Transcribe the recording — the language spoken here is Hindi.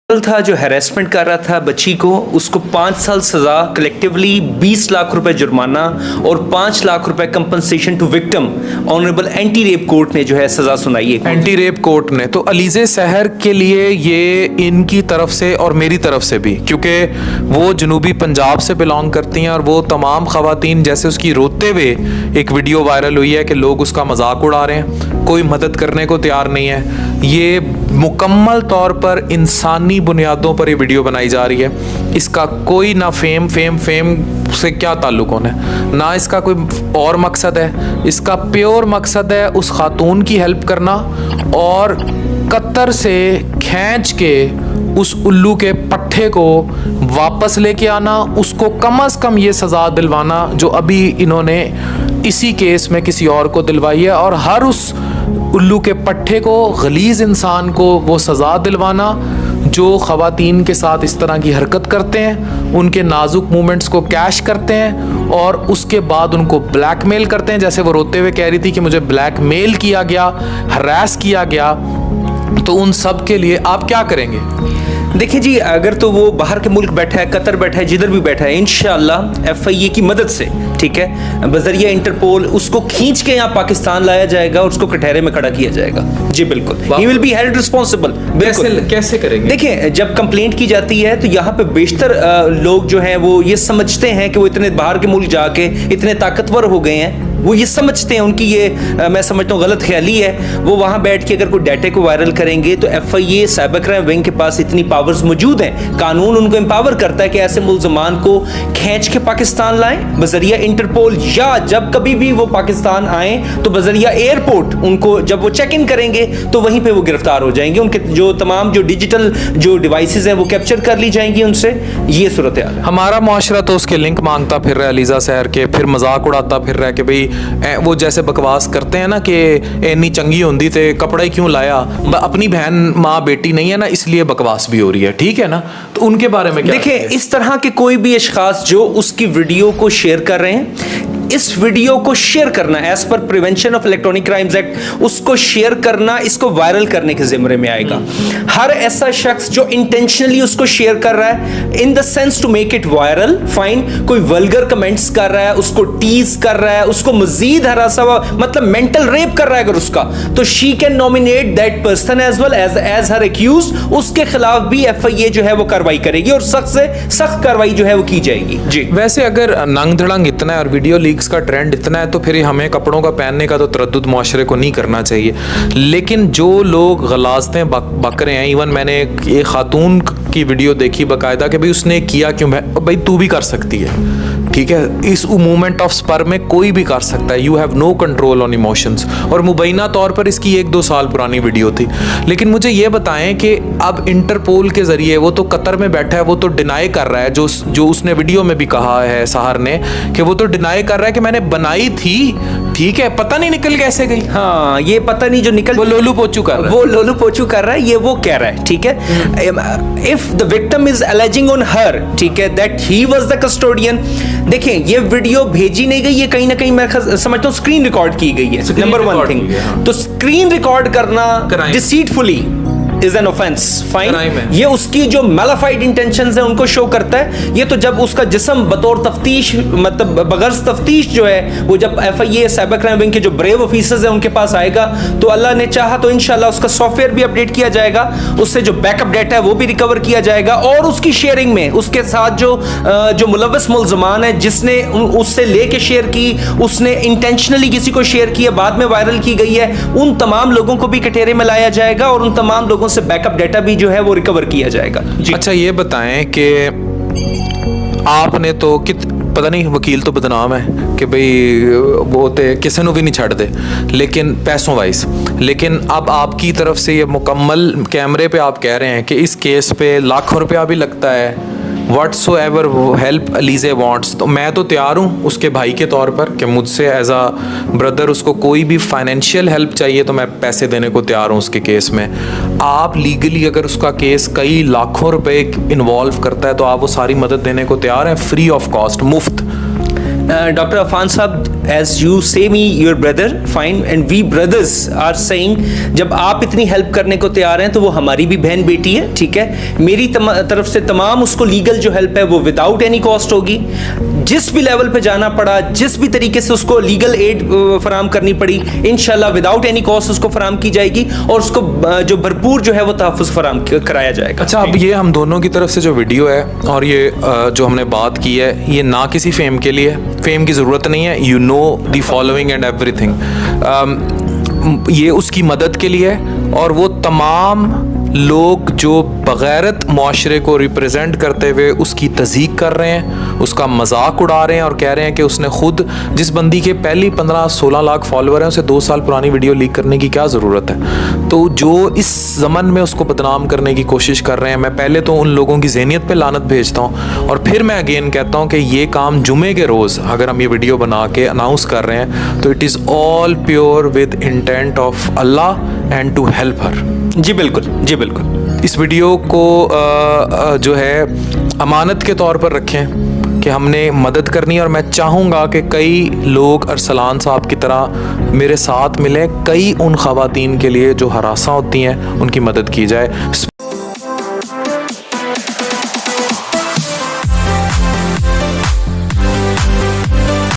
था जो हैरेसमेंट कर रहा था बच्ची को, उसको 5 साल सजा, कलेक्टिवली 20 लाख रुपए जुर्माना और 5 लाख रुपए compensation to victim honourable anti rape court ने जो है सजा सुनाई है। एंटी रेप कोर्ट ने तो अलीज़े सहर के लिए ये इनकी तरफ से और मेरी तरफ से भी, क्योंकि वो जनूबी पंजाब से बिलोंग करती हैं और वो तमाम ख़वातीन जैसे उसकी रोते हुए एक वीडियो वायरल हुई है कि लोग उसका मजाक उड़ा रहे हैं, कोई मदद करने को तैयार नहीं है। ये मुकम्मल तौर पर इंसानी बुनियादों पर ये वीडियो बनाई जा रही है। इसका कोई ना फेम से क्या ताल्लुक होना है, ना इसका कोई और मकसद है। इसका प्योर मकसद है उस खातून की हेल्प करना और कतर से खींच के उस उल्लू के पट्टे को वापस लेके आना, उसको कम से कम ये सज़ा दिलवाना जो अभी इन्होंने इसी केस में किसी और को दिलवाई है, और हर उस उल्लू के पट्टे को, गलीज़ इंसान को वो सज़ा दिलवाना जो ख़वातीन के साथ इस तरह की हरकत करते हैं, उनके नाजुक मोमेंट्स को कैश करते हैं और उसके बाद उनको ब्लैकमेल करते हैं। जैसे वो रोते हुए कह रही थी कि मुझे ब्लैकमेल किया गया, हरास किया गया, तो उन सब के लिए आप क्या करेंगे? देखिए जी, अगर तो वो बाहर के मुल्क बैठा है, कतर बैठा है, जिधर भी बैठा है, इंशाअल्लाह FIA की मदद से, ठीक है, बजरिया इंटरपोल उसको खींच के यहाँ पाकिस्तान लाया जाएगा और उसको कटहरे में खड़ा किया जाएगा। जी बिल्कुल, he will be held responsible. कैसे करेंगे? देखिए, जब कंप्लेंट की जाती है तो यहाँ पे बेशतर लोग जो हैं वो ये समझते हैं कि वो इतने बाहर के मुल्क जाके इतने ताकतवर हो गए हैं, वो ये समझते हैं, उनकी ये मैं समझता हूँ गलत ख्याली है। वो वहाँ बैठ के अगर कोई डाटे को वायरल करेंगे तो FIA साइबर क्राइम विंग के पास इतनी पावर्स मौजूद हैं, कानून उनको एम्पावर करता है कि ऐसे मुल्ज़मान को खींच के पाकिस्तान लाएं बजरिया इंटरपोल, या जब कभी भी वो पाकिस्तान आए तो बजरिया एयरपोर्ट उनको जब वो चेक इन करेंगे तो वहीं पर वो गिरफ्तार हो जाएंगे। उनके जो तमाम जो डिजिटल जो डिवाइसेज हैं वो कैप्चर कर ली जाएंगी उनसे। ये सूरत हाल है। हमारा मुआशरा तो उसके लिंक मांगता फिर रहा है अलीज़ा सहर के, फिर मजाक उड़ाता फिर रहा है कि भाई वो जैसे बकवास करते हैं ना कि इतनी चंगी होंदी थे कपड़ा ही क्यों लाया, अपनी बहन माँ बेटी नहीं है ना इसलिए बकवास भी हो रही है, ठीक है ना। तो उनके बारे में क्या? देखिए, इस तरह के कोई भी अशखास जो उसकी वीडियो को शेयर कर रहे हैं, इस वीडियो को शेयर करना as per prevention of electronic crimes act, उसको शेयर करना, इसको वायरल करने के जिम्मे में आएगा। हर ऐसा शख्स जो इंटेंशनली उसको शेयर कर रहा है in the sense to make it viral, fine, कोई वल्गर कमेंट्स कर रहा है, उसको टीज कर रहा है, उसको मजीद हरासा हुआ मतलब मेंटल रेप कर रहा है अगर उसका, तो she can nominate that person as well as her accused. उसके खिलाफ भी FIA जो है वो कार्रवाई करेगी और सख्त से सख्त कार्रवाई जो है वो की जाएगी। जी, वैसे अगर नंग धड़ंग इतना है और वीडियो लीक्स का ट्रेंड इतना है तो फिर हमें कपड़ों का पहनने का तो तरद्दुद मुआशरे को नहीं करना चाहिए। लेकिन जो लोग गलाजतें बक रहे हैं, इवन मैंने एक खातून की वीडियो देखी बाकायदा कि भाई उसने किया क्यों, भाई तू भी कर सकती है, ठीक है, इस मोमेंट ऑफ स्पर में कोई भी कर सकता है, you have no control on emotions. और मुबैना तौर पर इसकी 1-2 साल पुरानी वीडियो थी। लेकिन मुझे ये बताएं कि अब इंटरपोल के जरिए, वो तो कतर में बैठा है, वो तो डिनाई कर रहा है, जो उसने वीडियो में भी कहा है सहर ने कि वो तो डिनाई कर रहा है कि मैंने बनाई थी, ठीक है, पता नहीं निकल कैसे गई। हाँ, ये पता नहीं जो निकल, वो लोलू पोचू कर रहा है, वो लोलू पोचू कर रहा है, ये वो कह रहा है, ठीक है। If the victim is aliasing on her, ठीक है, that he was the custodian. देखें, ये वीडियो भेजी नहीं गई, ये कहीं ना कहीं मैं समझता हूं स्क्रीन रिकॉर्ड की गई है, नंबर 1 थिंग। तो स्क्रीन रिकॉर्ड करना deceitfully is an offence, fine. ये उसकी जो मैलिफाइड इंटेंशंस है उनको शो करता है। ये तो जब उसका जिस्म बतौर तफ्तीश, मतलब बगैर तफ्तीश जो है, वो जब FIA साइबर क्राइम विंग के जो ब्रेव ऑफिसर्स हैं उनके पास आएगा तो अल्लाह ने चाहा तो इंशाल्लाह उसका सॉफ्टवेयर भी अपडेट किया जाएगा, उससे जो बैकअप डाटा है वो भी रिकवर किया जाएगा, और उसकी शेयरिंग में उसके साथ जो मुलव्वस मुल्ज़मान है जिसने उससे लेके शेयर की, उसने इंटेंशनली किसी को शेयर किया, बाद में वायरल की गई है, उन तमाम लोगों को भी कटहरे में लाया जाएगा और उन तमाम लोगों से बैकअप डाटा भी जो है वो रिकवर किया जाएगा। अच्छा, ये बताएं कि आपने तो पता नहीं, वकील तो बदनाम है कि भाई वो तो किसी को भी नहीं छड़ते, लेकिन पैसों वाइज। लेकिन अब आपकी तरफ से ये मुकम्मल कैमरे पे आप कह रहे हैं कि इस केस पे लाखों रुपया भी लगता है, व्हाट्सोएवर हेल्प अलीज़े वांट्स, तो मैं तो तैयार हूँ उसके भाई के तौर पर कि मुझसे एज आ ब्रदर उसको कोई भी फाइनेंशियल हेल्प चाहिए तो मैं पैसे देने को तैयार हूँ उसके केस में। आप लीगली अगर उसका केस कई लाखों रुपए इन्वॉल्व करता है तो आप वो सारी मदद देने को तैयार हैं, फ्री ऑफ कॉस्ट, मुफ्त? Dr. Afan Saab, as you say me your brother, fine, and we brothers are saying जब आप इतनी हेल्प करने को तैयार हैं तो वो हमारी भी बहन बेटी है, ठीक है। मेरी तरफ से तमाम उसको लीगल जो हेल्प है वो विदाउट एनी कॉस्ट होगी। जिस भी लेवल पे जाना पड़ा, जिस भी तरीके से उसको लीगल एड फराम करनी पड़ी, इंशाल्लाह विदाउट एनी कॉस्ट उसको फराम की जाएगी और उसको जो भरपूर जो है वो तहफ़्फ़ुज़ फराम कराया जाएगा। अच्छा, अब ये हम दोनों की तरफ से जो वीडियो है और ये जो हमने बात की है, ये ना किसी फेम के लिए, फेम की ज़रूरत नहीं है, you know the following and everything, ये उसकी मदद के लिए है और वो तमाम लोग जो बग़ैरत मुआशरे को रिप्रेजेंट करते हुए उसकी तज़ीक कर रहे हैं, उसका मजाक उड़ा रहे हैं और कह रहे हैं कि उसने खुद, जिस बंदी के पहली 15-16 लाख फॉलोअर हैं, उसे 2 साल पुरानी वीडियो लीक करने की क्या ज़रूरत है। तो जो इस ज़मन में उसको बदनाम करने की कोशिश कर रहे हैं, मैं पहले तो उन लोगों की ज़हनियत पे लानत भेजता हूँ और फिर मैं अगेन कहता हूँ कि ये काम जुमे के रोज़ अगर हम ये वीडियो बना के अनाउंस कर रहे हैं तो it is all pure with intent of Allah and to help her. जी बिल्कुल, जी बिल्कुल। इस वीडियो को जो है अमानत के तौर पर रखें कि हमने मदद करनी है और मैं चाहूँगा कि कई लोग अरसलान साहब की तरह मेरे साथ मिलें, कई उन ख़वातीन के लिए जो हरासा होती हैं उनकी मदद की जाए।